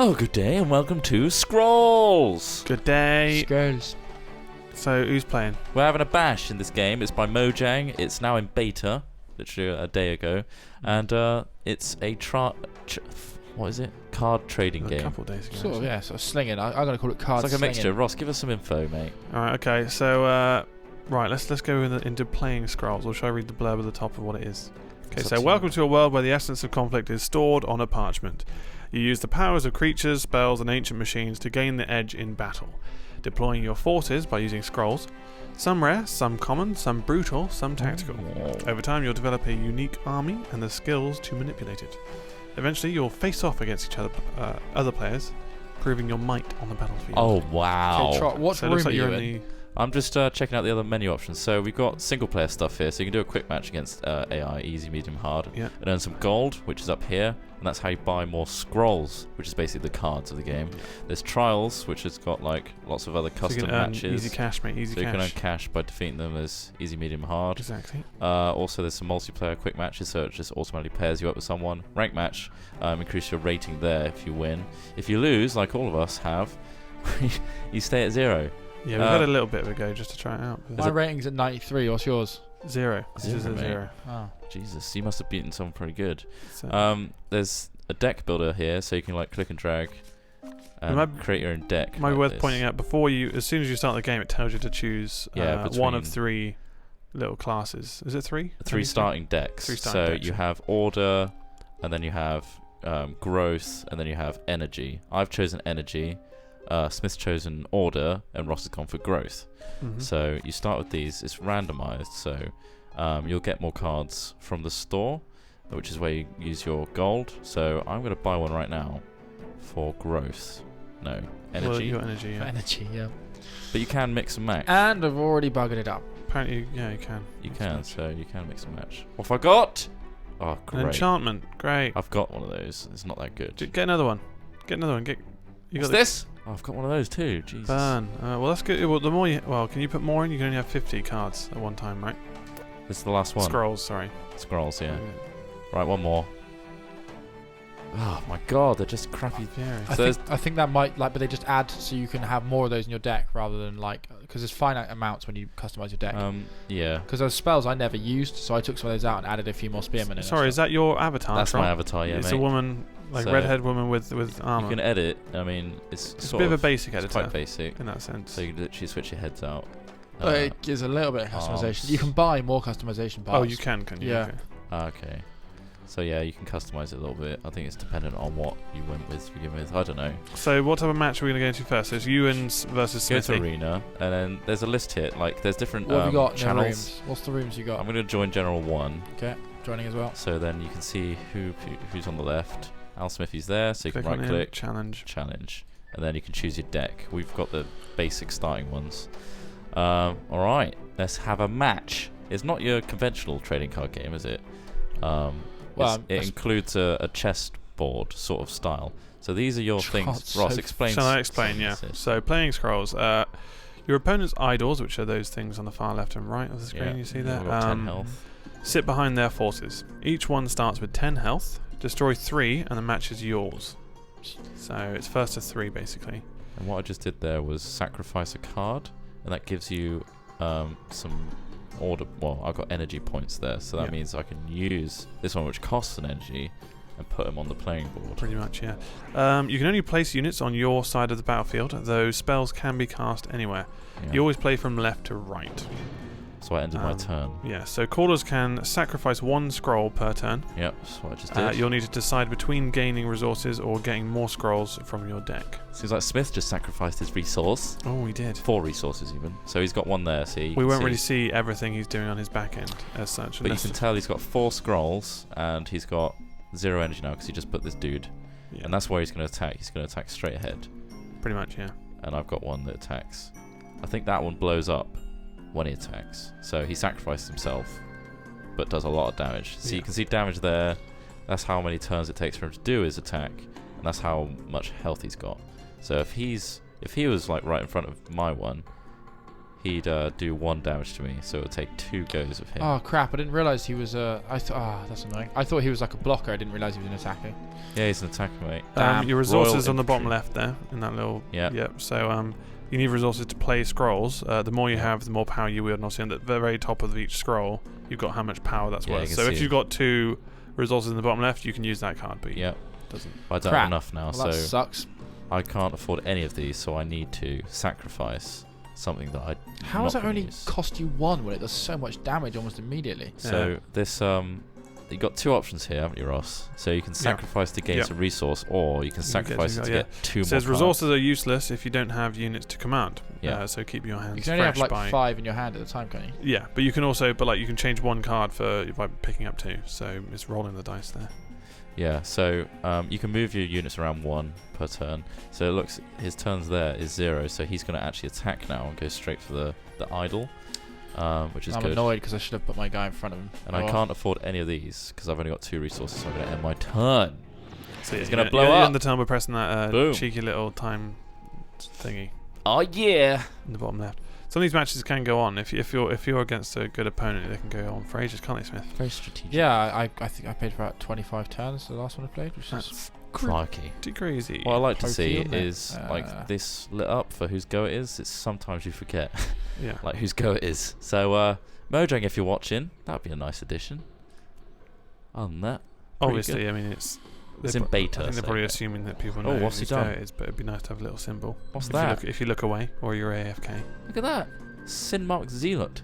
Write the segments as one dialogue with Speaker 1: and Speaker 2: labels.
Speaker 1: Well, good day and welcome to Scrolls!
Speaker 2: Good day.
Speaker 3: Scrolls.
Speaker 2: So, who's playing?
Speaker 1: We're having a bash in this game. It's by Mojang. It's now in beta, literally a day ago. And it's a what is it? Card trading game.
Speaker 2: A couple of days ago.
Speaker 3: Sort of slinging. I'm going to call it card
Speaker 1: It's like a
Speaker 3: slinging.
Speaker 1: mixture. Ross, give us some info, mate.
Speaker 2: Alright, okay. So, right, let's go into playing Scrolls, or shall I read the blurb at the top of what it is? Okay, so welcome to a world where the essence of conflict is stored on a parchment. You use the powers of creatures, spells, and ancient machines to gain the edge in battle, deploying your forces by using scrolls. Some rare, some common, some brutal, some tactical. Over time, you'll develop a unique army and the skills to manipulate it. Eventually, you'll face off against each other players, proving your might on the battlefield.
Speaker 1: Oh, wow.
Speaker 3: Okay, Trot, what
Speaker 2: So it
Speaker 3: room
Speaker 2: looks
Speaker 3: are
Speaker 2: like
Speaker 3: you
Speaker 2: you're
Speaker 3: in?
Speaker 2: in
Speaker 1: I'm just checking out the other menu options. So we've got single player stuff here. So you can do a quick match against AI, easy, medium, hard.
Speaker 2: Yeah.
Speaker 1: And earn some gold, which is up here. And that's how you buy more scrolls, which is basically the cards of the game.
Speaker 2: Yeah.
Speaker 1: There's trials, which has got like lots of other
Speaker 2: So you
Speaker 1: custom
Speaker 2: can earn
Speaker 1: matches.
Speaker 2: easy cash, mate. Easy
Speaker 1: so you
Speaker 2: cash.
Speaker 1: can earn cash by defeating them as easy, medium, hard.
Speaker 2: Exactly.
Speaker 1: Also, there's some multiplayer quick matches, so it just automatically pairs you up with someone. Rank match, increase your rating there if you win. If you lose, like all of us have, you stay at 0.
Speaker 2: Yeah, we've had a little bit of a go just to try it out.
Speaker 3: My rating's at 93. What's yours?
Speaker 2: 0. This is a
Speaker 1: mate.
Speaker 2: 0.
Speaker 3: Oh.
Speaker 1: Jesus, you must have beaten someone pretty good.
Speaker 2: So,
Speaker 1: There's a deck builder here, so you can like click and drag and create your own deck.
Speaker 2: might be
Speaker 1: like
Speaker 2: worth
Speaker 1: this.
Speaker 2: pointing out, as soon as you start the game, it tells you to choose one of 3 little classes. Is it 3?
Speaker 1: 3 starting decks.
Speaker 2: 3 starting decks,
Speaker 1: you
Speaker 2: yeah.
Speaker 1: have order, and then you have growth, and then you have energy. I've chosen energy. Smith's chosen order, and Ross has gone for growth.
Speaker 2: Mm-hmm.
Speaker 1: So you start with these. It's randomized, so you'll get more cards from the store, which is where you use your gold. So I'm going to buy one right now for growth. No, energy.
Speaker 2: Well, your energy, yeah.
Speaker 3: Energy, yeah.
Speaker 1: But you can mix and match.
Speaker 3: And I've already buggered it up.
Speaker 2: Apparently, yeah, you can.
Speaker 1: You can, so you can mix and match. What have I got? Oh,
Speaker 2: An
Speaker 1: great.
Speaker 2: enchantment. Great.
Speaker 1: I've got one of those. It's not that good.
Speaker 2: Get another one. Get another one. You
Speaker 1: What's
Speaker 2: got
Speaker 1: this? Oh, I've got one of those too. Jesus.
Speaker 2: Burn. Well, that's good. Well, the more can you put more in? You can only have 50 cards at one time, right?
Speaker 1: This is the last one.
Speaker 2: Scrolls, sorry.
Speaker 1: Scrolls, yeah. Right, one more. Oh my god, they're just crappy.
Speaker 2: Yeah.
Speaker 3: I think that might but they just add so you can have more of those in your deck rather than because there's finite amounts when you customize your deck.
Speaker 1: Yeah.
Speaker 3: Because those spells I never used, so I took some of those out and added a few more spearmen in.
Speaker 2: Sorry, is that your avatar?
Speaker 1: That's
Speaker 2: Tron?
Speaker 1: my avatar, yeah,
Speaker 2: It's
Speaker 1: mate.
Speaker 2: a woman,
Speaker 1: So
Speaker 2: redhead woman with armor.
Speaker 1: You can edit. I mean, it's
Speaker 2: It's a
Speaker 1: sort
Speaker 2: bit of a basic
Speaker 1: it's
Speaker 2: editor
Speaker 1: quite basic.
Speaker 2: in that sense.
Speaker 1: So you can literally switch your heads out.
Speaker 3: But it gives a little bit of customization.
Speaker 1: arms.
Speaker 3: You can buy more customization parts.
Speaker 2: Oh, you can you?
Speaker 3: Yeah.
Speaker 2: Okay.
Speaker 1: Okay. So yeah, you can customize it a little bit. I think it's dependent on what you went with to begin with. I don't know.
Speaker 2: So what type of match are we going to go into first? So it's you versus
Speaker 1: Go to
Speaker 2: Smithy.
Speaker 1: arena, and then there's a list here. Like there's different
Speaker 3: What have you got in the
Speaker 1: channels.
Speaker 3: rooms? What's the rooms you got?
Speaker 1: I'm going to join General 1.
Speaker 3: Okay, joining as well.
Speaker 1: So then you can see who's on the left. Alsmiffy's there, so you
Speaker 2: Click
Speaker 1: can
Speaker 2: on
Speaker 1: right
Speaker 2: him,
Speaker 1: click,
Speaker 2: challenge.
Speaker 1: and then you can choose your deck. We've got the basic starting ones. Alright, let's have a match. It's not your conventional trading card game, is it? It includes a chessboard sort of style. So these are your things. Ross, explain.
Speaker 2: Shall I explain? Yeah. So playing Scrolls. Your opponent's idols, which are those things on the far left and right of the screen, you see there,
Speaker 1: We've got 10 health.
Speaker 2: sit behind their forces. Each one starts with 10 health. Destroy 3, and the match is yours. So it's first to 3, basically.
Speaker 1: And what I just did there was sacrifice a card, and that gives you some order. Well, I've got energy points there, so that means I can use this one, which costs an energy, and put them on the playing board.
Speaker 2: Pretty much, yeah. You can only place units on your side of the battlefield, though spells can be cast anywhere.
Speaker 1: Yeah.
Speaker 2: You always play from left to right.
Speaker 1: So I ended my turn.
Speaker 2: Yeah, so callers can sacrifice 1 scroll per turn.
Speaker 1: Yep, that's what I just did.
Speaker 2: You'll need to decide between gaining resources or getting more scrolls from your deck.
Speaker 1: Seems like Smith just sacrificed his resource.
Speaker 2: Oh, he did.
Speaker 1: 4 resources even. So he's got one there, see?
Speaker 2: We won't really see everything he's doing on his back end as such.
Speaker 1: But you can tell he's got 4 scrolls, and he's got 0 energy now because he just put this dude.
Speaker 2: Yeah.
Speaker 1: And that's where he's going to attack. He's going to attack straight ahead.
Speaker 2: Pretty much, yeah.
Speaker 1: And I've got one that attacks. I think that one blows up when he attacks. So he sacrificed himself, but does a lot of damage. So you can see damage there. That's how many turns it takes for him to do his attack, and that's how much health he's got. So if he was like right in front of my one, he'd do 1 damage to me, so it would take 2 goes of him.
Speaker 3: Oh crap! I didn't realise he was that's annoying. I thought he was like a blocker. I didn't realise he was an attacker.
Speaker 1: Yeah, he's an attacker, mate.
Speaker 2: Your resources
Speaker 1: Royal
Speaker 2: on the bottom
Speaker 1: infantry.
Speaker 2: left there, in that little...
Speaker 1: Yeah.
Speaker 2: Yep. So you need resources to play scrolls. The more you have, the more power you wield. And obviously, at the very top of each scroll, you've got how much power that's
Speaker 1: Yeah, you
Speaker 2: worth.
Speaker 1: can
Speaker 2: So
Speaker 1: see
Speaker 2: if
Speaker 1: it.
Speaker 2: you've got 2 resources in the bottom left, you can use that card, but
Speaker 1: Yeah.
Speaker 2: doesn't.
Speaker 1: I don't
Speaker 3: Crap.
Speaker 1: have enough now,
Speaker 3: Well, that
Speaker 1: so
Speaker 3: sucks.
Speaker 1: I can't afford any of these, so I need to sacrifice something that I.
Speaker 3: How does that only cost you 1 when it does so much damage almost immediately?
Speaker 1: So this you've got 2 options here, haven't you, Ross? So you can sacrifice to gain some resource, or you can sacrifice it to get 2 more.
Speaker 2: It says
Speaker 1: cards.
Speaker 2: resources are useless if you don't have units to command.
Speaker 1: Yeah.
Speaker 2: So keep your hands
Speaker 3: You can only have
Speaker 2: fresh
Speaker 3: like 5 in your hand at a time, can't you?
Speaker 2: Yeah, but you can also, you can change 1 card by picking up 2. So it's rolling the dice there.
Speaker 1: Yeah, so you can move your units around 1 per turn. So it looks his turns there is 0, so he's going to actually attack now and go straight for the idol, which is
Speaker 3: I'm
Speaker 1: good.
Speaker 3: annoyed because I should have put my guy in front of him.
Speaker 1: And I can't afford any of these because I've only got 2 resources, so I'm going to end my turn.
Speaker 2: So
Speaker 1: He's going to blow
Speaker 2: you
Speaker 1: up.
Speaker 2: end the turn by pressing that
Speaker 1: Boom.
Speaker 2: cheeky little time thingy
Speaker 1: Oh yeah!
Speaker 2: in the bottom left. Some of these matches can go on if you're against a good opponent. They can go on for ages, can't they, Smith?
Speaker 1: Very strategic.
Speaker 3: Yeah, I think I played for about 25 turns the last one I played, which is
Speaker 2: That's
Speaker 1: Crikey.
Speaker 2: pretty crazy.
Speaker 1: What I like to
Speaker 3: Pokey,
Speaker 1: see
Speaker 3: isn't it?
Speaker 1: is like this lit up for whose go it is. It's sometimes you forget
Speaker 2: Yeah.
Speaker 1: like whose go it is. So Mojang, if you're watching, that'd be a nice addition. Other than that, pretty
Speaker 2: Obviously,
Speaker 1: good.
Speaker 2: I mean it's
Speaker 1: in beta.
Speaker 2: I think they're
Speaker 1: so-
Speaker 2: probably assuming that people know
Speaker 1: what's he
Speaker 2: whose
Speaker 1: done?
Speaker 2: go it is, but it'd be nice to have a little symbol.
Speaker 1: What's
Speaker 2: If
Speaker 1: that?
Speaker 2: if you look away or you're AFK.
Speaker 1: Look at that. Sin marked zealot.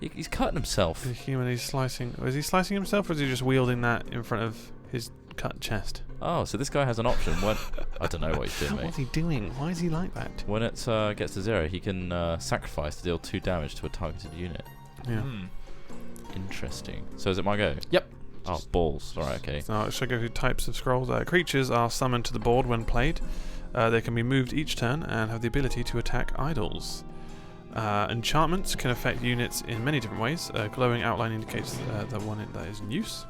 Speaker 1: He's cutting himself.
Speaker 2: The human is slicing. Is he slicing himself, or is he just wielding that in front of his cut chest?
Speaker 1: Oh, so this guy has an option. When I don't know what he's doing, mate.
Speaker 2: What's he doing? Why is he like that?
Speaker 1: When it gets to 0, he can sacrifice to deal 2 damage to a targeted unit.
Speaker 2: Yeah.
Speaker 1: Interesting. So is it my go?
Speaker 3: Yep.
Speaker 1: Oh, balls. Alright, okay.
Speaker 2: So should I go through types of scrolls? Creatures are summoned to the board when played. They can be moved each turn and have the ability to attack idols. Enchantments can affect units in many different ways. Glowing outline indicates the one that is in use.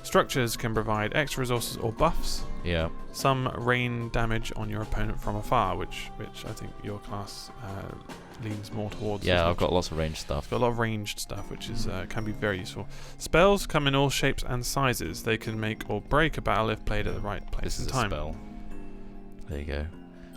Speaker 2: Structures can provide extra resources or buffs.
Speaker 1: Yeah.
Speaker 2: Some rain damage on your opponent from afar, which I think your class leans more towards.
Speaker 1: Yeah, I've got lots of ranged
Speaker 2: It's
Speaker 1: stuff.
Speaker 2: got a lot of ranged stuff, which is can be very useful. Spells come in all shapes and sizes. They can make or break a battle if played at the right place
Speaker 1: This is
Speaker 2: and
Speaker 1: a
Speaker 2: time.
Speaker 1: spell. There you go.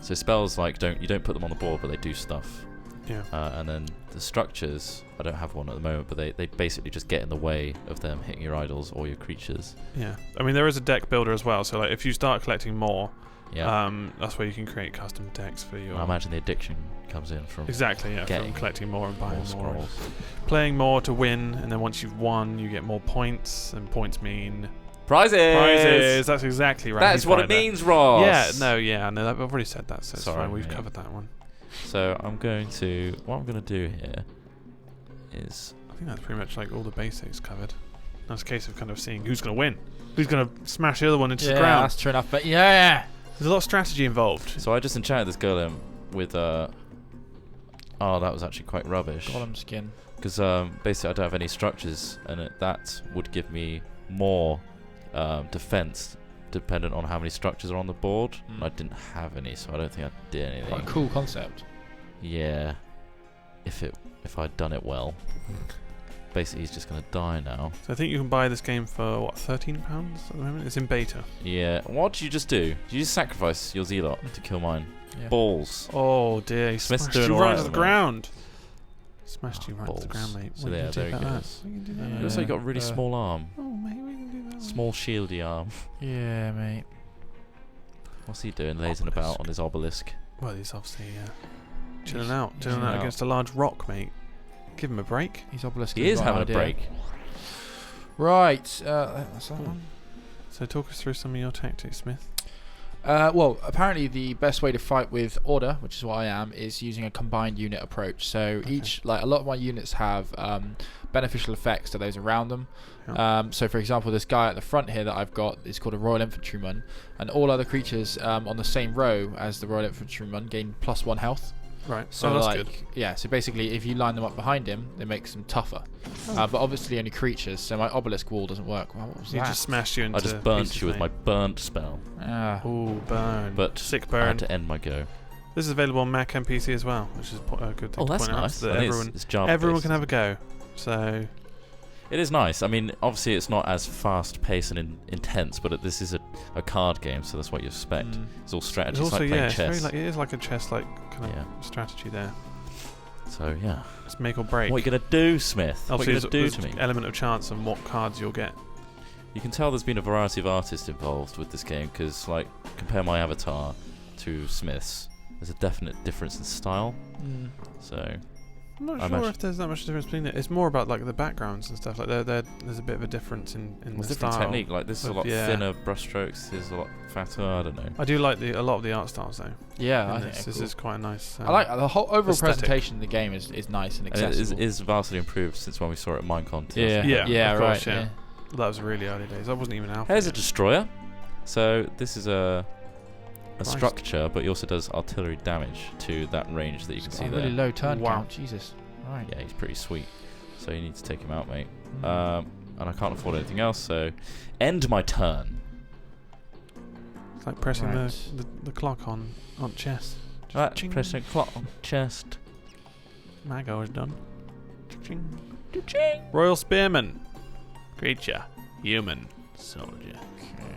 Speaker 1: So spells like you don't put them on the board, but they do stuff.
Speaker 2: Yeah.
Speaker 1: And then the structures, I don't have one at the moment, but they basically just get in the way of them hitting your idols or your creatures.
Speaker 2: Yeah. I mean, there is a deck builder as well. So like, if you start collecting more,
Speaker 1: Yeah.
Speaker 2: that's where you can create custom decks for your.
Speaker 1: I imagine the addiction comes in from
Speaker 2: Exactly. Yeah.
Speaker 1: getting
Speaker 2: From collecting more and buying
Speaker 1: more
Speaker 2: more.
Speaker 1: scrolls.
Speaker 2: Playing more to win, and then once you've won, you get more points, and points mean
Speaker 1: Prizes!
Speaker 2: prizes. That's exactly right.
Speaker 1: That's
Speaker 2: He's
Speaker 1: what
Speaker 2: right
Speaker 1: it
Speaker 2: there.
Speaker 1: means, Ross!
Speaker 2: Yeah. No. Yeah. No. I've already said that, so it's
Speaker 1: Sorry,
Speaker 2: fine. We've
Speaker 1: mate.
Speaker 2: covered that one.
Speaker 1: So what I'm going to do here is
Speaker 2: I think that's pretty much like all the basics covered. Now it's a case of kind of seeing who's going to win, who's going to smash the other one into the ground.
Speaker 3: that's true enough. But yeah.
Speaker 2: There's a lot of strategy involved.
Speaker 1: so I just enchanted this golem with oh, that was actually quite rubbish.
Speaker 3: Golem skin.
Speaker 1: Because basically I don't have any structures, and that would give me more defense dependent on how many structures are on the board. And I didn't have any, so I don't think I did anything.
Speaker 3: Quite a cool concept.
Speaker 1: Yeah, if I'd done it well. Basically, he's just gonna die now.
Speaker 2: So I think you can buy this game for what, £13 at the moment. It's in beta.
Speaker 1: Yeah. What did you just do? Did you just sacrifice your zealot to kill mine?
Speaker 3: Yeah.
Speaker 1: Balls.
Speaker 2: Oh dear, he
Speaker 1: Smith's
Speaker 2: smashed
Speaker 1: doing
Speaker 2: you
Speaker 1: all
Speaker 2: right
Speaker 1: right
Speaker 2: to the
Speaker 1: at the moment.
Speaker 2: ground. Smashed you right to the
Speaker 1: balls.
Speaker 2: ground, mate.
Speaker 1: So
Speaker 2: What are you
Speaker 1: there
Speaker 2: gonna
Speaker 1: you
Speaker 2: do
Speaker 1: go.
Speaker 2: about that? What are you gonna do about
Speaker 3: Yeah.
Speaker 1: It looks like you got a really
Speaker 3: Uh,
Speaker 1: small arm.
Speaker 2: that? Oh mate, what are you gonna do about that?
Speaker 1: Small shieldy arm.
Speaker 3: Yeah, mate.
Speaker 1: What's he doing? Lazing about on his obelisk.
Speaker 2: Well, he's obviously chilling
Speaker 3: He's
Speaker 2: out
Speaker 1: chilling out.
Speaker 2: against a large rock, mate. Give him a break.
Speaker 3: He's obelisk.
Speaker 1: He is having a break.
Speaker 3: Right. That's that one.
Speaker 2: So talk us through some of your tactics, Smith.
Speaker 3: Well, apparently the best way to fight with order, which is what I am, is using a combined unit approach. So a lot of my units have beneficial effects to those around them.
Speaker 2: Yeah.
Speaker 3: So for example, this guy at the front here that I've got is called a Royal Infantryman, and all other creatures on the same row as the Royal Infantryman gain +1 health.
Speaker 2: Right.
Speaker 3: So
Speaker 2: that's
Speaker 3: like,
Speaker 2: good.
Speaker 3: yeah, so basically if you line them up behind him, it makes them tougher. But obviously only creatures, so my obelisk wall doesn't work. Well, what was
Speaker 2: He
Speaker 3: that?
Speaker 2: just smashed you into
Speaker 1: I just burnt
Speaker 2: pieces,
Speaker 1: you with
Speaker 2: mate.
Speaker 1: my burnt spell.
Speaker 3: Ah.
Speaker 2: Ooh, burn.
Speaker 1: But
Speaker 2: Sick
Speaker 1: I
Speaker 2: burn.
Speaker 1: had to end my go.
Speaker 2: This is available on Mac and PC as well, which is a good thing to
Speaker 1: that's
Speaker 2: point out.
Speaker 1: nice.
Speaker 2: So that everyone can have a go. So
Speaker 1: it is nice. I mean, obviously it's not as fast-paced and intense, but this is a card game, so that's what you expect. It's all strategy. It's like playing chess.
Speaker 2: It is like a chess kind of strategy there.
Speaker 1: So yeah,
Speaker 2: it's make or break.
Speaker 1: What are you gonna do, Smith? What are you gonna do to me?
Speaker 2: Element of chance on what cards you'll get.
Speaker 1: You can tell there's been a variety of artists involved with this game because, like, compare my avatar to Smith's. There's a definite difference in style. So
Speaker 2: I'm not sure if there's that much difference between it. It's more about like the backgrounds and stuff. Like there's a bit of a difference in the
Speaker 1: different
Speaker 2: style.
Speaker 1: Technique. Like this is a lot thinner brushstrokes. This is a lot fatter. I don't know.
Speaker 2: I do like a lot of the art styles though.
Speaker 3: Yeah, I think
Speaker 2: this is quite nice.
Speaker 3: I like the whole overall presentation of the game is nice and accessible.
Speaker 1: And it is vastly improved since when we saw it at Minecon.
Speaker 2: Yeah,
Speaker 3: of course, right. Yeah.
Speaker 2: That was really early days. That wasn't even alpha.
Speaker 1: Here's a destroyer. So this is a structure, but he also does artillery damage to that range that you can see there.
Speaker 3: Really low turn count. Jesus. Right.
Speaker 1: Yeah, he's pretty sweet. So you need to take him out, mate. And I can't afford anything else, so end my turn.
Speaker 2: It's like pressing the clock on chess.
Speaker 1: Right, pressing clock on chest.
Speaker 2: Mago is done.
Speaker 1: Cha-ching.
Speaker 2: Royal Spearman. Creature. Human. Soldier.
Speaker 1: Okay.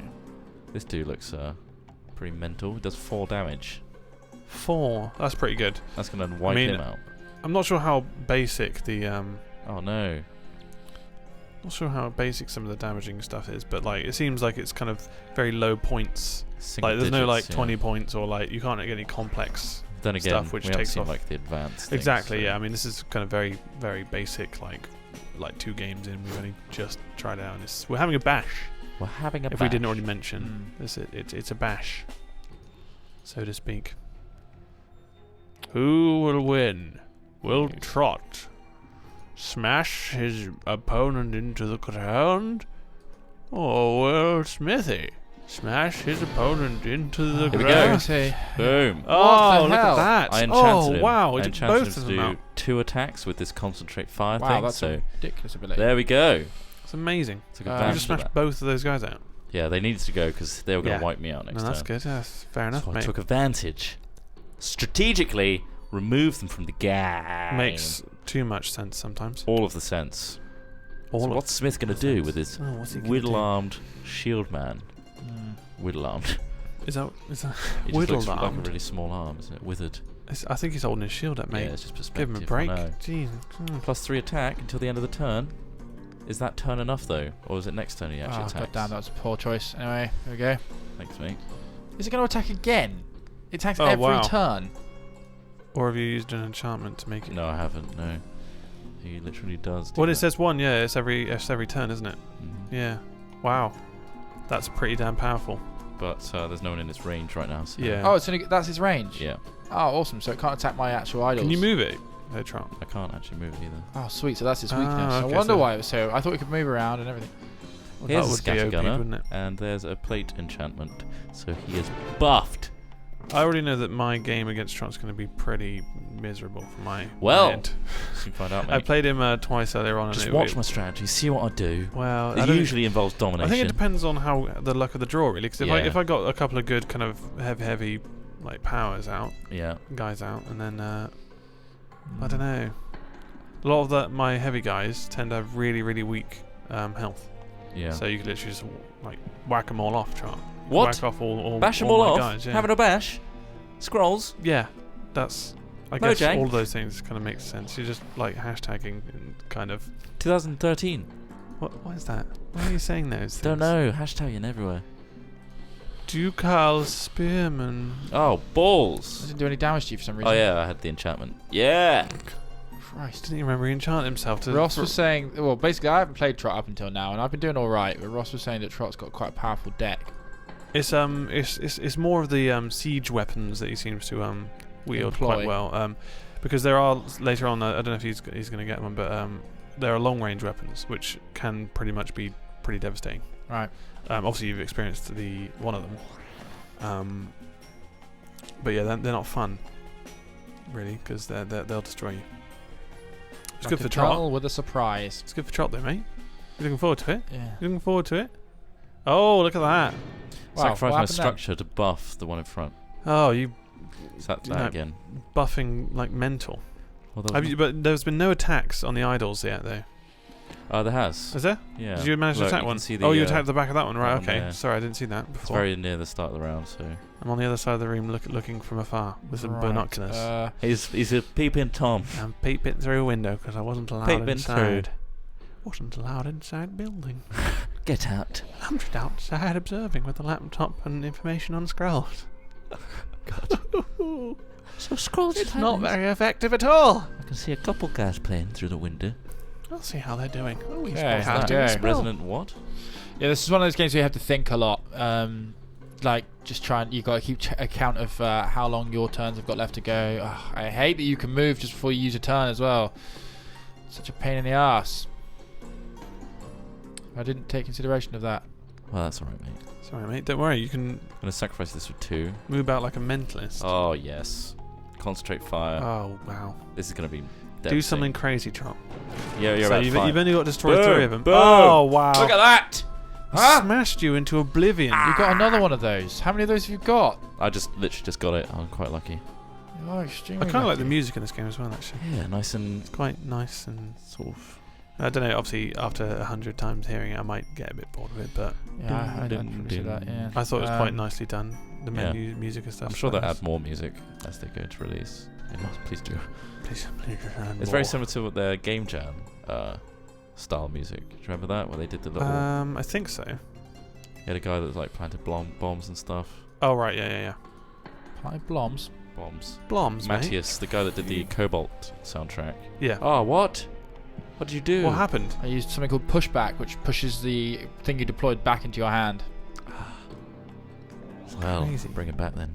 Speaker 1: This dude looks pretty mental. He does 4 damage.
Speaker 2: 4? That's pretty good.
Speaker 1: That's going to wipe him out.
Speaker 2: I'm not sure how basic the...
Speaker 1: Oh no.
Speaker 2: Not sure how basic some of the damaging stuff is, but like it seems like it's kind of very low points.
Speaker 1: Single
Speaker 2: like there's
Speaker 1: digits,
Speaker 2: no like 20 points or like you can't get any complex
Speaker 1: then again,
Speaker 2: stuff which
Speaker 1: we
Speaker 2: takes
Speaker 1: seen,
Speaker 2: off
Speaker 1: like the advanced
Speaker 2: exactly
Speaker 1: things, so.
Speaker 2: Yeah, I mean this is kind of very very basic, like 2 games in we've only just tried it out and we're having a bash.
Speaker 1: We're having a bash.
Speaker 2: If we didn't already mention it's a bash, so to speak. Who will win? Will Trot smash his opponent into the ground, or will Smithy smash his opponent into the ground?
Speaker 1: Here we go. Boom.
Speaker 2: Oh, look at that.
Speaker 1: I enchanted him.
Speaker 2: Wow.
Speaker 1: I enchanted him to do 2 attacks with this concentrate fire thing.
Speaker 3: Wow, that's a ridiculous ability.
Speaker 1: There we go.
Speaker 2: It's amazing.
Speaker 1: You
Speaker 2: just smashed both of those guys out.
Speaker 1: Yeah, they needed to go because they were going to wipe me out next
Speaker 2: that's
Speaker 1: turn.
Speaker 2: Good. That's fair enough,
Speaker 1: so
Speaker 2: mate.
Speaker 1: I took advantage. Strategically remove them from the game.
Speaker 2: Makes too much sense sometimes.
Speaker 1: All of the sense. So what's Smith going to do with his whittle-armed shield man? Whittle-armed.
Speaker 2: Is that
Speaker 1: it just looks like a really small arm, isn't it? Withered.
Speaker 2: I think he's holding his shield up, mate.
Speaker 1: Yeah, it's just perspective.
Speaker 2: Give him a break. Jeez.
Speaker 1: Plus 3 attack until the end of the turn. Is that turn enough though, or is it next turn he actually attacks?
Speaker 3: God damn, that was a poor choice. Anyway, here we go.
Speaker 1: Thanks, mate.
Speaker 3: Is it going to attack again? It attacks every turn.
Speaker 2: Or have you used an enchantment to make it?
Speaker 1: No, I haven't. No, he literally does.
Speaker 2: It says 1. Yeah, it's every turn, isn't it? Yeah. Wow, that's pretty damn powerful.
Speaker 1: But there's no one in its range right now. So.
Speaker 2: Yeah.
Speaker 3: Oh, that's his range.
Speaker 1: Yeah.
Speaker 3: Oh, awesome. So it can't attack my actual idols.
Speaker 2: Can you move it? No, Trump.
Speaker 1: I can't actually move it either.
Speaker 3: Oh, sweet. So that's his weakness.
Speaker 2: Okay,
Speaker 3: I wonder why it was so. I thought we could move around and everything.
Speaker 2: Well,
Speaker 1: here's
Speaker 2: that
Speaker 1: a
Speaker 2: would
Speaker 1: scatter
Speaker 2: be OP,
Speaker 1: gunner,
Speaker 2: wouldn't it?
Speaker 1: and there's a plate enchantment. So he is buffed.
Speaker 2: I already know that my game against Trump's going to be pretty miserable for my end.
Speaker 1: You can find out, mate.
Speaker 2: I played him twice earlier on.
Speaker 1: Just watch my strategy, see what I do.
Speaker 2: Well,
Speaker 1: it usually involves domination.
Speaker 2: I think it depends on how the luck of the draw, really. Because if I got a couple of good kind of heavy like powers out, guys out, and then I don't know. A lot of my heavy guys tend to have really really weak health. Yeah. So you could literally just like whack them all off, Trump.
Speaker 1: What?
Speaker 2: Whack off all
Speaker 1: bash them all off?
Speaker 2: Guys, yeah.
Speaker 1: Having a bash? Scrolls?
Speaker 2: Yeah, that's. I
Speaker 1: Mojang?
Speaker 2: guess all of those things kind of make sense. You're just like hashtagging and kind of.
Speaker 1: 2013.
Speaker 2: What is that? Why are you saying those things?
Speaker 1: Don't know. Hashtagging everywhere.
Speaker 2: Ducal Spearman.
Speaker 1: Oh, balls.
Speaker 3: I didn't do any damage to you for some reason.
Speaker 1: Oh yeah, I had the enchantment. Yeah.
Speaker 3: Christ.
Speaker 2: Didn't you remember he enchanted himself to...
Speaker 3: Ross was saying... Well, basically, I haven't played Trot up until now, and I've been doing alright, but Ross was saying that Trot's got quite a powerful deck.
Speaker 2: It's more of the siege weapons that he seems to wield quite well. Because there are, later on, I don't know if he's going to get one, but there are long-range weapons, which can pretty much be pretty devastating.
Speaker 3: Right.
Speaker 2: Obviously, you've experienced one of them. But yeah, they're not fun, really, because they'll destroy you. It's good for Trot.
Speaker 3: With a surprise.
Speaker 2: It's good for Trot, though, mate. You looking forward to it?
Speaker 3: Yeah.
Speaker 2: You looking forward to it? Oh, look at that!
Speaker 1: Wow, sacrifice my structure to buff the one in front.
Speaker 2: Oh, you
Speaker 1: Is that again?
Speaker 2: Buffing like mental.
Speaker 1: Well,
Speaker 2: but there's been no attacks on the idols yet, though.
Speaker 1: There has.
Speaker 2: Is there?
Speaker 1: Yeah.
Speaker 2: Did you manage to attack one? You attacked the back of that one, right? Okay. Sorry, I didn't see that before.
Speaker 1: It's very near the start of the round, so.
Speaker 2: I'm on the other side of the room looking from afar with some binoculars.
Speaker 1: He's a peeping Tom.
Speaker 2: I'm peeping through a window because I wasn't allowed inside. Wasn't allowed inside building.
Speaker 1: Get out.
Speaker 2: I'm just outside observing with the laptop and information on scrolls.
Speaker 1: God. So scrolls.
Speaker 2: It's not very effective at all.
Speaker 1: I can see a couple guys playing through the window.
Speaker 2: I'll see how they're doing. Oh, he's
Speaker 1: Resonant what?
Speaker 3: Yeah, this is one of those games where you have to think a lot. Like, just you got to keep account of how long your turns have got left to go. Oh, I hate that you can move just before you use a turn as well. Such a pain in the ass. I didn't take consideration of that.
Speaker 1: Well, that's alright, mate.
Speaker 2: Sorry, mate. Don't worry. You can.
Speaker 1: I'm gonna sacrifice this for 2.
Speaker 2: Move about like a mentalist.
Speaker 1: Oh yes. Concentrate fire.
Speaker 2: Oh wow.
Speaker 1: This is gonna be.
Speaker 2: Do something crazy, Trot.
Speaker 1: Yeah, you're
Speaker 2: so
Speaker 1: you've
Speaker 2: only got to destroy 3 of them.
Speaker 1: Boom.
Speaker 2: Oh wow!
Speaker 1: Look at that!
Speaker 2: Smashed you into oblivion.
Speaker 3: You got another one of those. How many of those have you got?
Speaker 1: I literally just got it. I'm quite lucky.
Speaker 3: Oh, extremely.
Speaker 2: I kind of like the music in this game as well, actually.
Speaker 1: Yeah, nice and.
Speaker 2: It's quite nice and
Speaker 1: sort of.
Speaker 2: I don't know. Obviously, after 100 times hearing it, I might get a bit bored of it, but
Speaker 3: yeah, I didn't see that. Yeah,
Speaker 2: I thought it was quite nicely done. The menu music and stuff.
Speaker 1: I'm sure they'll add more music as they go to release. They must, please do.
Speaker 2: Please
Speaker 1: it's very similar to their Game Jam style music. Do you remember that where they did the little?
Speaker 2: I think so.
Speaker 1: You had a guy that like planted bombs and stuff.
Speaker 2: Oh right, yeah.
Speaker 3: Planted bombs.
Speaker 2: Bloms,
Speaker 1: Matthias, the guy that did the Cobalt soundtrack.
Speaker 2: Yeah.
Speaker 1: Oh, what? What did you do?
Speaker 2: What happened?
Speaker 3: I used something called pushback, which pushes the thing you deployed back into your hand.
Speaker 1: Well, bring it back then.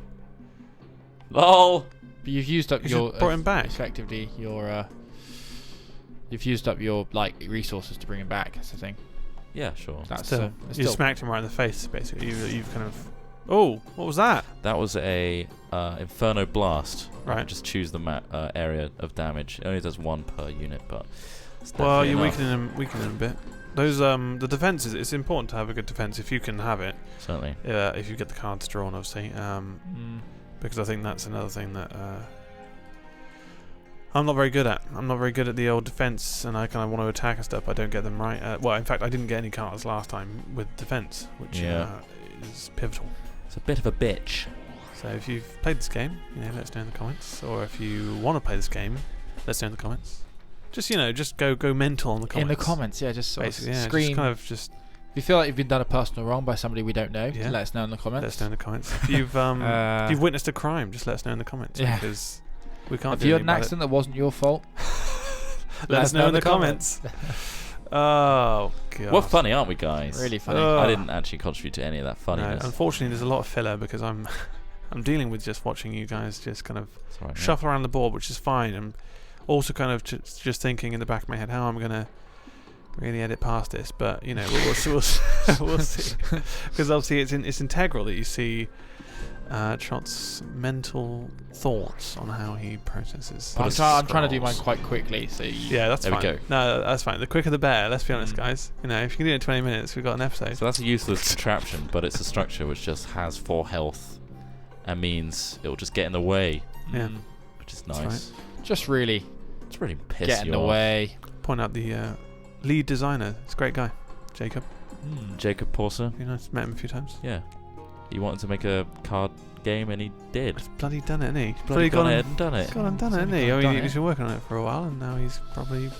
Speaker 1: LOL!
Speaker 3: But you've used up
Speaker 2: your brought him back.
Speaker 3: Effectively, you've used up your like resources to bring him back. That's the thing.
Speaker 1: Yeah, sure.
Speaker 2: That's you smacked him right in the face, basically. You've kind of. Oh, what was that?
Speaker 1: That was a Inferno Blast.
Speaker 2: Right.
Speaker 1: Just choose the area of damage. It only does 1 per unit, but.
Speaker 2: Well, you're weakening him a bit. Those the defenses. It's important to have a good defense if you can have it.
Speaker 1: Certainly.
Speaker 2: If you get the cards drawn, obviously. Because I think that's another thing that I'm not very good at. I'm not very good at the old defense, and I kind of want to attack and stuff. I don't get them right. Well, in fact, I didn't get any cards last time with defense, which is pivotal.
Speaker 1: It's a bit of a bitch.
Speaker 2: So if you've played this game, let us know in the comments. Or if you want to play this game, let us know in the comments. Just go mental in the comments.
Speaker 3: In the comments, yeah, just sort of
Speaker 2: scream. Just
Speaker 3: if you feel like you've been done a personal wrong by somebody we don't know, let us know in the comments.
Speaker 2: Let us know in the comments. If you've witnessed a crime, just let us know in the comments. Yeah. Because we can't.
Speaker 3: If you had an accident that wasn't your fault,
Speaker 2: let us know in the comments. Oh god.
Speaker 1: We're funny, aren't we, guys?
Speaker 3: Really funny.
Speaker 1: I didn't actually contribute to any of that funniness.
Speaker 2: No, unfortunately, there's a lot of filler because I'm dealing with just watching you guys just kind of shuffle around the board, which is fine. And also kind of just thinking in the back of my head how I'm gonna really edit past this, but we'll see. Because obviously it's integral that you see Trot's mental thoughts on how he processes.
Speaker 3: I'm trying to do mine quite quickly, so
Speaker 2: that's fine.
Speaker 1: We go.
Speaker 2: No, that's fine. The quicker the better. Let's be honest, guys. If you can do it in 20 minutes, we've got an episode.
Speaker 1: So that's a useless contraption, but it's a structure which just has 4 health and means it will just get in the way.
Speaker 2: Yeah,
Speaker 1: which is nice.
Speaker 3: Just really,
Speaker 1: it's really piss
Speaker 3: get in
Speaker 1: you
Speaker 3: the
Speaker 1: off.
Speaker 3: way.
Speaker 2: Point out the lead designer. It's a great guy, Jacob.
Speaker 1: Jacob Porser.
Speaker 2: Very nice. Met him a few times.
Speaker 1: Yeah. He wanted to make a card game and he did.
Speaker 2: He's bloody done it, hasn't he? He's
Speaker 1: bloody gone ahead and done it.
Speaker 2: Gone and done it, hasn't he? I mean, he's been working on it for a while, and now he's probably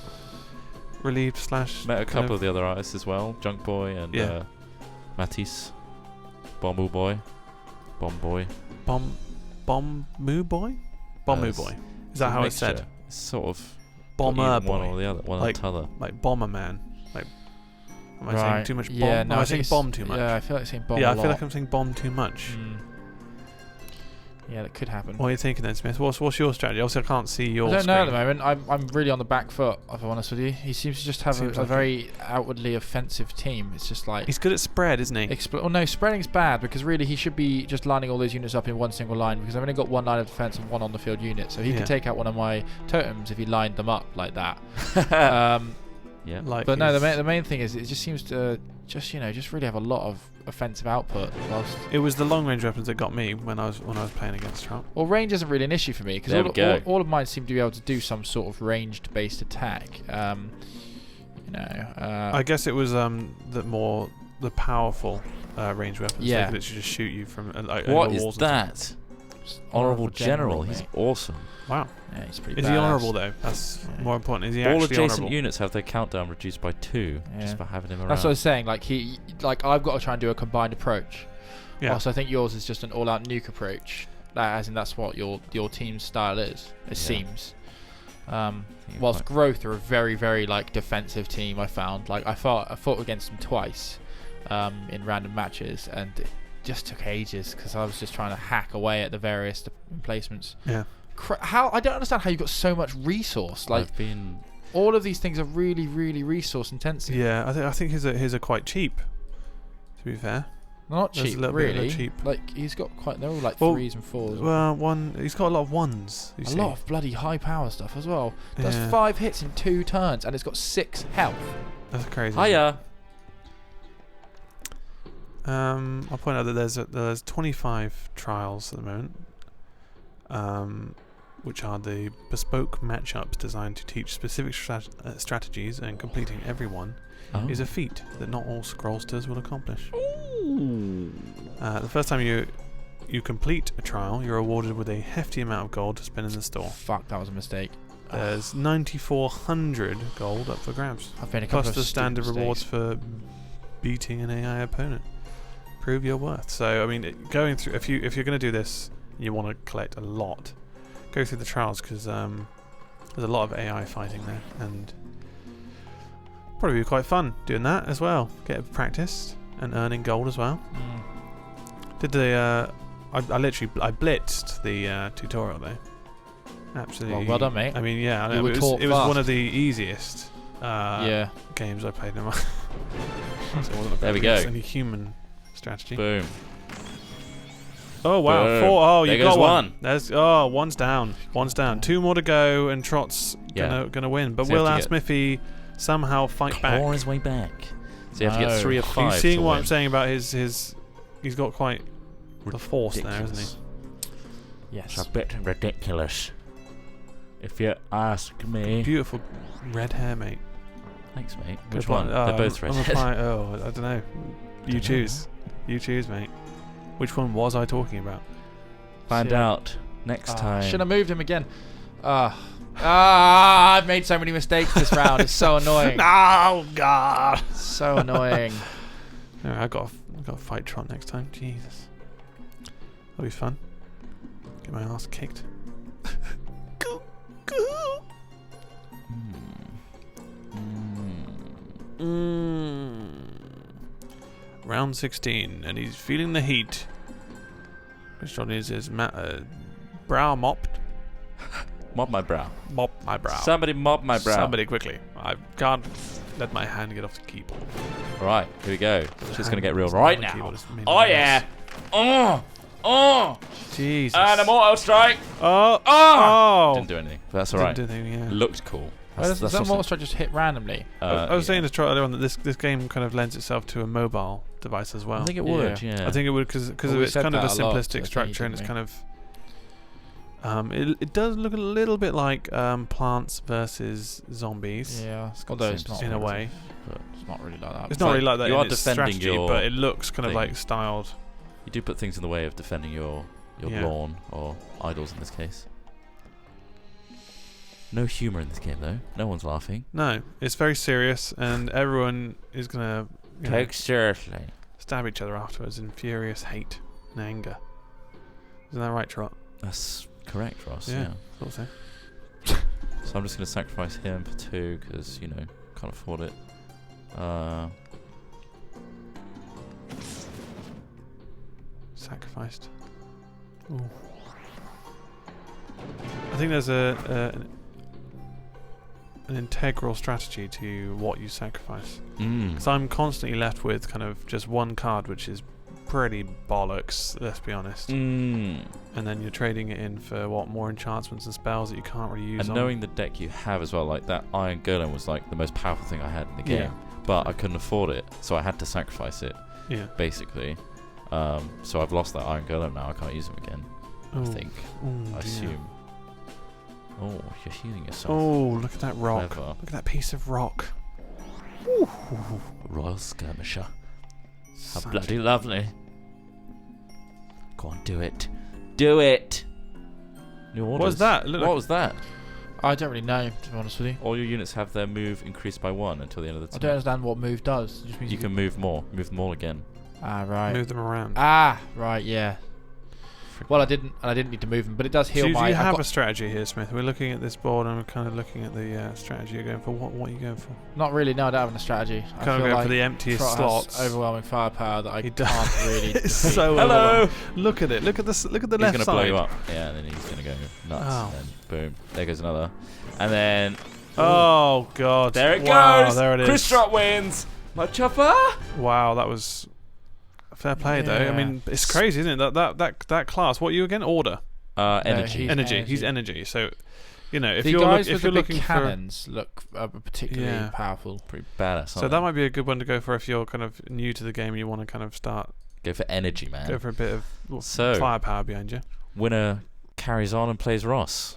Speaker 2: relieved /
Speaker 1: met a couple of the other artists as well. Junk Boy and Matisse. Bombu Boy. Bomb Boy.
Speaker 2: Bombu Boy? Bombu Boy. Is that how it's said?
Speaker 1: It's sort of
Speaker 2: Bomber Boy.
Speaker 1: One or the other. One or the other.
Speaker 2: Like Bomber Man. Like, am I saying too much bomb?
Speaker 3: Yeah, no,
Speaker 2: am I saying bomb too much?
Speaker 3: Yeah, I feel like saying bomb
Speaker 2: a lot. I feel like I'm saying bomb too much.
Speaker 3: Yeah, that could happen.
Speaker 2: What are you thinking then, Smith? What's your strategy? Obviously, I can't see your
Speaker 3: I don't
Speaker 2: screen.
Speaker 3: know at the moment. I'm really on the back foot, if I'm honest with you. He seems to just have a very outwardly offensive team. It's just like...
Speaker 2: He's good at spread, isn't he?
Speaker 3: No, spreading's bad, because really he should be just lining all those units up in one single line, because I've only got 1 line of defense and 1 on the field unit, so he could take out one of my totems if he lined them up like that.
Speaker 1: Yeah.
Speaker 3: But no, the main thing is it just seems to just really have a lot of offensive output. Whilst
Speaker 2: it was the long range weapons that got me when I was playing against Trump.
Speaker 3: Well, range isn't really an issue for me because all of mine seem to be able to do some sort of ranged based attack.
Speaker 2: I guess it was the powerful range weapons.
Speaker 3: Yeah.
Speaker 2: They could literally just shoot you from
Speaker 1: What
Speaker 2: over
Speaker 1: is
Speaker 2: walls
Speaker 1: that? Honourable General. He's awesome.
Speaker 2: Wow.
Speaker 3: Yeah, he's pretty
Speaker 2: Is
Speaker 3: badass.
Speaker 2: he honourable though? That's more important. Is he
Speaker 1: All
Speaker 2: actually
Speaker 1: adjacent
Speaker 2: honourable?
Speaker 1: units have their countdown reduced by 2 just for having him around.
Speaker 3: That's what I was saying. Like I've got to try and do a combined approach.
Speaker 2: Yeah.
Speaker 3: Whilst I think yours is just an all-out nuke approach. As in that's what your team's style is. It seems. Whilst Growth are a very, very defensive team. I found I fought against them twice in random matches, and it just took ages because I was just trying to hack away at the various emplacements.
Speaker 2: Yeah.
Speaker 3: I don't understand how you've got so much resource. All of these things are really, really resource intensive.
Speaker 2: Yeah, I think his are quite cheap. To be fair.
Speaker 3: Not cheap, really.
Speaker 2: Cheap.
Speaker 3: He's got quite. They're all 3s and 4s.
Speaker 2: Well, he's got a lot of 1s.
Speaker 3: Lot of bloody high power stuff as well. Does 5 hits in 2 turns, and it's got 6 health.
Speaker 2: That's crazy.
Speaker 1: Hiya.
Speaker 2: I'll point out that there's 25 trials at the moment, which are the bespoke matchups designed to teach specific strategies, and completing every one is a feat that not all Scrollsters will accomplish. The first time you complete a trial, you're awarded with a hefty amount of gold to spend in the store.
Speaker 3: Fuck, that was a mistake.
Speaker 2: There's 9,400 gold up for grabs.
Speaker 3: I've made a couple
Speaker 2: plus the standard rewards for beating an AI opponent. Prove your worth. So I mean, going through if you're going to do this, you want to collect a lot. Go through the trials because there's a lot of AI fighting there, and probably be quite fun doing that as well. Get practiced and earning gold as well. Did the I blitzed the tutorial though. Absolutely.
Speaker 3: Well done, mate.
Speaker 2: I mean, yeah, it was one of the easiest games I played in my.
Speaker 1: There we go.
Speaker 2: Any human strategy.
Speaker 1: Boom.
Speaker 2: Oh wow!
Speaker 1: Boom.
Speaker 2: 4. Oh, you got
Speaker 1: one.
Speaker 2: There's one's down. One's down. 2 more to go, and Trot's gonna win. But will Alsmiffy somehow fight back?
Speaker 1: Claw his way back. So you have to get 3 of 5.
Speaker 2: Are you seeing what I'm saying about his? He's got quite the force there, hasn't he?
Speaker 1: Yes. It's a bit ridiculous, if you ask me.
Speaker 2: Beautiful red hair, mate.
Speaker 1: Thanks, mate. Which one? They're both red.
Speaker 2: I don't know. You choose. You choose, mate. Which one was I talking about?
Speaker 1: Find out next time.
Speaker 3: Should have moved him again. I've made so many mistakes this round. It's so annoying.
Speaker 2: Oh God!
Speaker 3: So annoying.
Speaker 2: No, I got to fight Trot next time. Jesus, that'll be fun. Get my ass kicked. Round 16, and he's feeling the heat. Which one is his brow mopped?
Speaker 1: Mop my brow.
Speaker 2: Mop my brow.
Speaker 1: Somebody mop my brow.
Speaker 2: Somebody quickly. I can't let my hand get off the keyboard.
Speaker 1: Right, here we go. She's going to get real right now. Oh, yeah.
Speaker 2: Jesus.
Speaker 1: And a mortal strike. Didn't do anything. But that's alright. Looked cool.
Speaker 3: Does that mortal strike just hit randomly?
Speaker 2: I was saying to Trot earlier on that this game kind of lends itself to a mobile device as well.
Speaker 1: I think it would, yeah.
Speaker 2: I think it would because of its kind of a simplistic structure, and it's kind of it does look a little bit like Plants vs Zombies.
Speaker 3: Yeah,
Speaker 2: although it's not in a way.
Speaker 3: But it's not really like that.
Speaker 2: It's not really like that.
Speaker 1: You are
Speaker 2: its
Speaker 1: defending
Speaker 2: strategy, but it looks kind of like styled.
Speaker 1: You do put things in the way of defending your lawn or idols in this case. No humour in this game though. No one's laughing.
Speaker 2: No, it's very serious, and everyone is gonna
Speaker 1: take seriously.
Speaker 2: Stab each other afterwards in furious hate and anger. Isn't that right, Trot?
Speaker 1: That's correct, Ross. Yeah.
Speaker 2: Thought so.
Speaker 1: So I'm just gonna sacrifice him for 2 because can't afford it.
Speaker 2: Sacrificed. Ooh. I think there's an integral strategy to what you sacrifice. Because I'm constantly left with kind of just one card, which is pretty bollocks, let's be honest. And then you're trading it in for more enchantments and spells that you can't really use.
Speaker 1: And knowing the deck you have as well, like that Iron Golem was like the most powerful thing I had in the game, but I couldn't afford it, so I had to sacrifice it. Yeah. Basically, so I've lost that Iron Golem now. I can't use him again. I think. I assume. Oh, you're healing yourself.
Speaker 2: Oh, look at that rock!
Speaker 1: Clever.
Speaker 2: Look at that piece of rock.
Speaker 1: Ooh. Royal Skirmisher. How bloody lovely. Go on, do it. Do it! New orders.
Speaker 2: What was that?
Speaker 1: What was that?
Speaker 3: I don't really know, to be honest with you.
Speaker 1: All your units have their move increased by 1 until the end of the turn.
Speaker 3: I don't understand what move does. It just means
Speaker 1: you can move more. Move them all again.
Speaker 3: Ah, right.
Speaker 2: Move them around.
Speaker 3: Ah, right, yeah. Well, I didn't need to move them, but it does heal
Speaker 2: do
Speaker 3: my...
Speaker 2: you have a strategy here, Smith? We're looking at this board and we're kind of looking at the strategy you're going for. What are you going for?
Speaker 3: Not really, no, I don't have a strategy.
Speaker 2: Kind of going for the emptiest slots.
Speaker 3: Overwhelming firepower that I can't really...
Speaker 2: It's so
Speaker 1: hello!
Speaker 2: Look at it. Look at the left side.
Speaker 1: He's going to blow you up. Yeah, and then he's going to go nuts. Oh. And then boom. There goes another. And then...
Speaker 2: Oh, God.
Speaker 1: There it goes!
Speaker 2: There it is.
Speaker 1: Chris Trott wins! My chopper!
Speaker 2: Wow, that was... Fair play though. I mean, it's crazy, isn't it? That class. What are you again? Order.
Speaker 1: Energy.
Speaker 2: Energy. He's energy. So, you know, if
Speaker 3: the
Speaker 2: you're
Speaker 3: guys
Speaker 2: if
Speaker 3: with
Speaker 2: you're
Speaker 3: the
Speaker 2: looking
Speaker 3: big cannons look particularly powerful.
Speaker 1: Pretty badass.
Speaker 2: So that might be a good one to go for if you're kind of new to the game and you want to kind of start.
Speaker 1: Go for energy, man.
Speaker 2: Go for a bit of firepower behind you.
Speaker 1: Winner carries on and plays Ross.